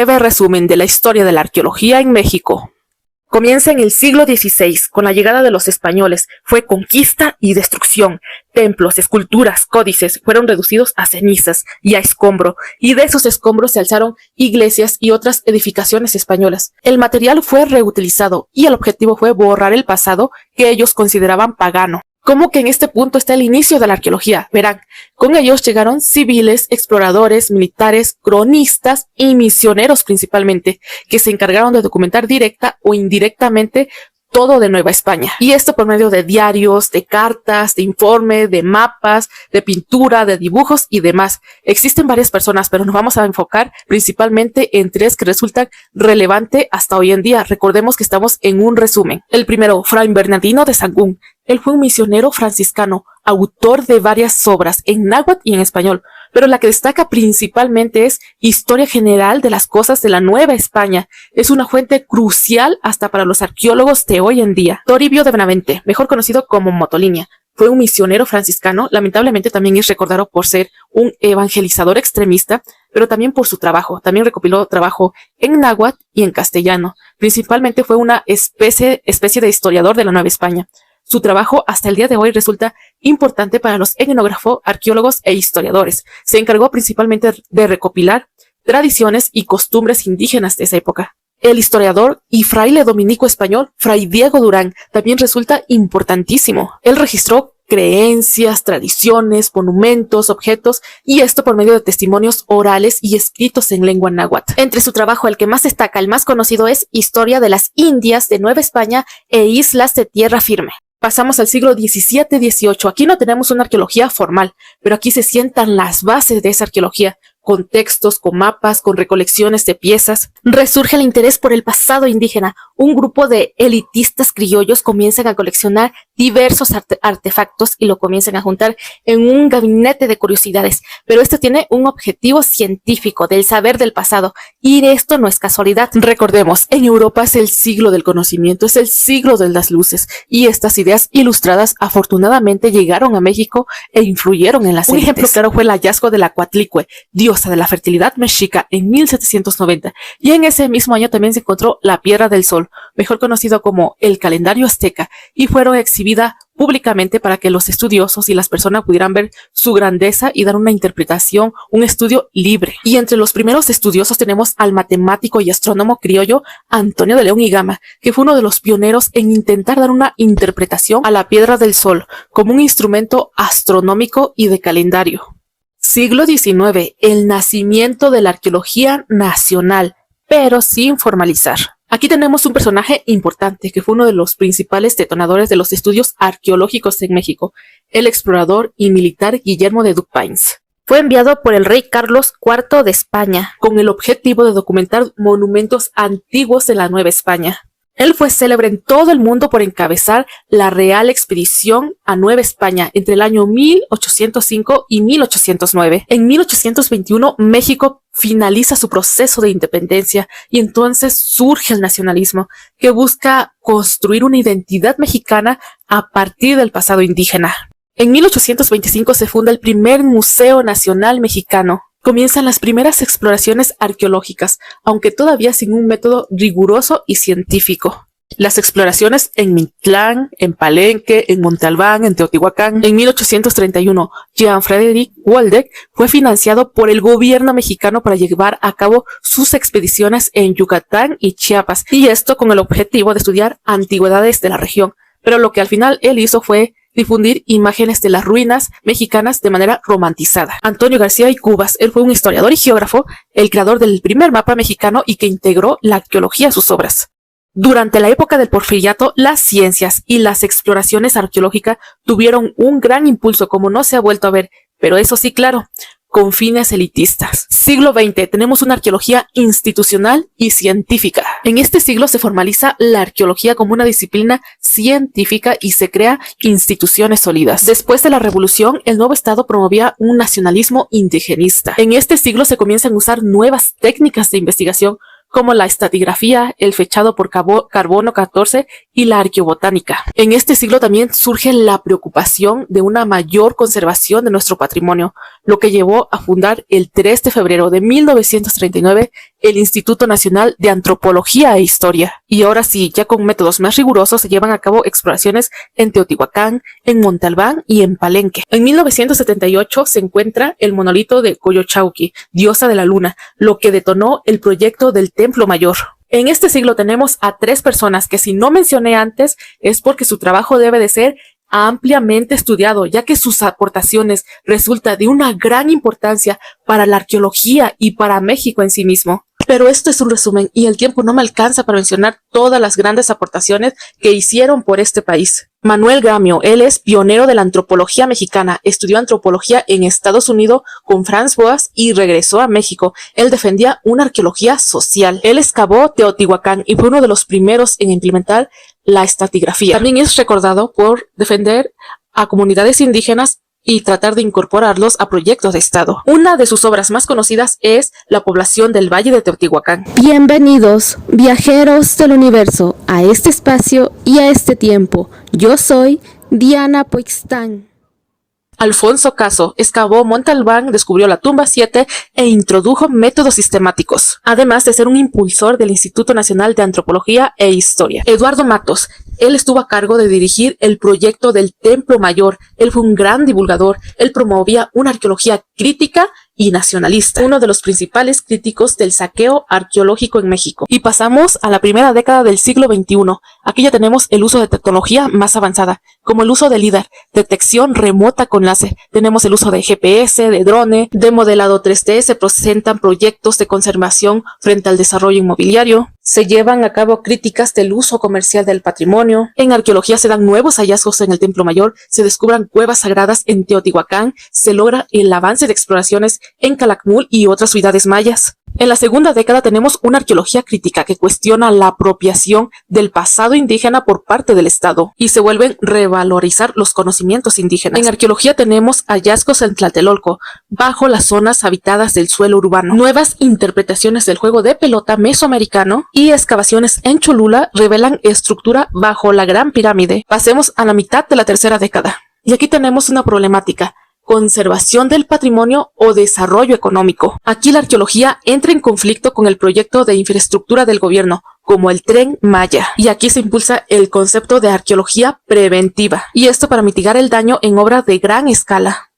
breve resumen de la historia de la arqueología en México. Comienza en el siglo XVI, con la llegada de los españoles. Fue conquista y destrucción. Templos, esculturas, códices fueron reducidos a cenizas y a escombro, y de esos escombros se alzaron iglesias y otras edificaciones españolas. El material fue reutilizado y el objetivo fue borrar el pasado que ellos consideraban pagano. Como que en este punto está el inicio de la arqueología. Verán, con ellos llegaron civiles, exploradores, militares, cronistas y misioneros principalmente, que se encargaron de documentar directa o indirectamente todo de Nueva España. Y esto por medio de diarios, de cartas, de informes, de mapas, de pintura, de dibujos y demás. Existen varias personas, pero nos vamos a enfocar principalmente en tres que resultan relevantes hasta hoy en día. Recordemos que estamos en un resumen. El primero, Fray Bernardino de Sahagún. Él fue un misionero franciscano, autor de varias obras en náhuatl y en español, pero la que destaca principalmente es Historia General de las Cosas de la Nueva España. Es una fuente crucial hasta para los arqueólogos de hoy en día. Toribio de Benavente, mejor conocido como Motolinia, fue un misionero franciscano. Lamentablemente también es recordado por ser un evangelizador extremista, pero también por su trabajo. También recopiló trabajo en náhuatl y en castellano. Principalmente fue una especie de historiador de la Nueva España. Su trabajo hasta el día de hoy resulta importante para los etnógrafos, arqueólogos e historiadores. Se encargó principalmente de recopilar tradiciones y costumbres indígenas de esa época. El historiador y fraile dominico español, Fray Diego Durán, también resulta importantísimo. Él registró creencias, tradiciones, monumentos, objetos, y esto por medio de testimonios orales y escritos en lengua náhuatl. Entre su trabajo, el que más destaca, el más conocido, es Historia de las Indias de Nueva España e Islas de Tierra Firme. Pasamos al siglo XVII-XVIII. Aquí no tenemos una arqueología formal, pero aquí se sientan las bases de esa arqueología, con textos, con mapas, con recolecciones de piezas. Resurge el interés por el pasado indígena. Un grupo de elitistas criollos comienzan a coleccionar diversos artefactos y lo comienzan a juntar en un gabinete de curiosidades. Pero esto tiene un objetivo científico del saber del pasado, y esto no es casualidad. Recordemos, en Europa es el siglo del conocimiento, es el siglo de las luces, y estas ideas ilustradas afortunadamente llegaron a México e influyeron en las élites. Un ejemplo claro fue el hallazgo de la Coatlicue, diosa de la fertilidad mexica, en 1790, y en ese mismo año también se encontró la Piedra del Sol, mejor conocido como el calendario azteca, y fueron exhibida públicamente para que los estudiosos y las personas pudieran ver su grandeza y dar una interpretación, un estudio libre. Y entre los primeros estudiosos tenemos al matemático y astrónomo criollo Antonio de León y Gama, que fue uno de los pioneros en intentar dar una interpretación a la Piedra del Sol como un instrumento astronómico y de calendario. Siglo XIX, el nacimiento de la arqueología nacional, pero sin formalizar. Aquí tenemos un personaje importante que fue uno de los principales detonadores de los estudios arqueológicos en México, el explorador y militar Guillermo de Dupains. Fue enviado por el rey Carlos IV de España, con el objetivo de documentar monumentos antiguos de la Nueva España. Él fue célebre en todo el mundo por encabezar la Real Expedición a Nueva España entre el año 1805 y 1809. En 1821, México finaliza su proceso de independencia y entonces surge el nacionalismo, que busca construir una identidad mexicana a partir del pasado indígena. En 1825 se funda el primer Museo Nacional Mexicano. Comienzan las primeras exploraciones arqueológicas, aunque todavía sin un método riguroso y científico. Las exploraciones en Mictlán, en Palenque, en Monte Albán, en Teotihuacán. En 1831, Jean-Frédéric Waldeck fue financiado por el gobierno mexicano para llevar a cabo sus expediciones en Yucatán y Chiapas, y esto con el objetivo de estudiar antigüedades de la región. Pero lo que al final él hizo fue difundir imágenes de las ruinas mexicanas de manera romantizada. Antonio García y Cubas, él fue un historiador y geógrafo, el creador del primer mapa mexicano y que integró la arqueología a sus obras. Durante la época del Porfiriato, las ciencias y las exploraciones arqueológicas tuvieron un gran impulso como no se ha vuelto a ver, pero eso sí, claro, con fines elitistas. Siglo XX, tenemos una arqueología institucional y científica. En este siglo se formaliza la arqueología como una disciplina científica y se crea instituciones sólidas. Después de la Revolución, el nuevo Estado promovía un nacionalismo indigenista. En este siglo se comienzan a usar nuevas técnicas de investigación como la estratigrafía, el fechado por carbono 14 y la arqueobotánica. En este siglo también surge la preocupación de una mayor conservación de nuestro patrimonio, lo que llevó a fundar el 3 de febrero de 1939 el Instituto Nacional de Antropología e Historia. Y ahora sí, ya con métodos más rigurosos, se llevan a cabo exploraciones en Teotihuacán, en Monte Albán y en Palenque. En 1978 se encuentra el monolito de Coyochauqui, diosa de la luna, lo que detonó el proyecto del Templo Mayor. En este siglo tenemos a 3 personas que, si no mencioné antes, es porque su trabajo debe de ser ampliamente estudiado, ya que sus aportaciones resultan de una gran importancia para la arqueología y para México en sí mismo. Pero esto es un resumen y el tiempo no me alcanza para mencionar todas las grandes aportaciones que hicieron por este país. Manuel Gamio, él es pionero de la antropología mexicana, estudió antropología en Estados Unidos con Franz Boas y regresó a México. Él defendía una arqueología social. Él excavó Teotihuacán y fue uno de los primeros en implementar la estratigrafía. También es recordado por defender a comunidades indígenas y tratar de incorporarlos a proyectos de Estado. Una de sus obras más conocidas es La población del Valle de Teotihuacán. Bienvenidos, viajeros del universo, a este espacio y a este tiempo. Yo soy Diana Poixtán. Alfonso Caso excavó Monte Albán, descubrió la tumba 7 e introdujo métodos sistemáticos, además de ser un impulsor del Instituto Nacional de Antropología e Historia. Eduardo Matos, él estuvo a cargo de dirigir el proyecto del Templo Mayor. Él fue un gran divulgador, él promovía una arqueología crítica y nacionalista, uno de los principales críticos del saqueo arqueológico en México. Y pasamos a la primera década del siglo XXI. Aquí ya tenemos el uso de tecnología más avanzada, como el uso de LIDAR, detección remota con láser. Tenemos el uso de GPS, de drone, de modelado 3D, se presentan proyectos de conservación frente al desarrollo inmobiliario. Se llevan a cabo críticas del uso comercial del patrimonio. En arqueología se dan nuevos hallazgos en el Templo Mayor, se descubran cuevas sagradas en Teotihuacán, se logra el avance de exploraciones en Calakmul y otras ciudades mayas. En la segunda década tenemos una arqueología crítica que cuestiona la apropiación del pasado indígena por parte del Estado y se vuelven revalorizar los conocimientos indígenas. En arqueología tenemos hallazgos en Tlatelolco, bajo las zonas habitadas del suelo urbano, nuevas interpretaciones del juego de pelota mesoamericano y excavaciones en Cholula revelan estructura bajo la Gran Pirámide. Pasemos a la mitad de la tercera década. Y aquí tenemos una problemática: conservación del patrimonio o desarrollo económico. Aquí la arqueología entra en conflicto con el proyecto de infraestructura del gobierno, como el Tren Maya. Y aquí se impulsa el concepto de arqueología preventiva, y esto para mitigar el daño en obra de gran escala.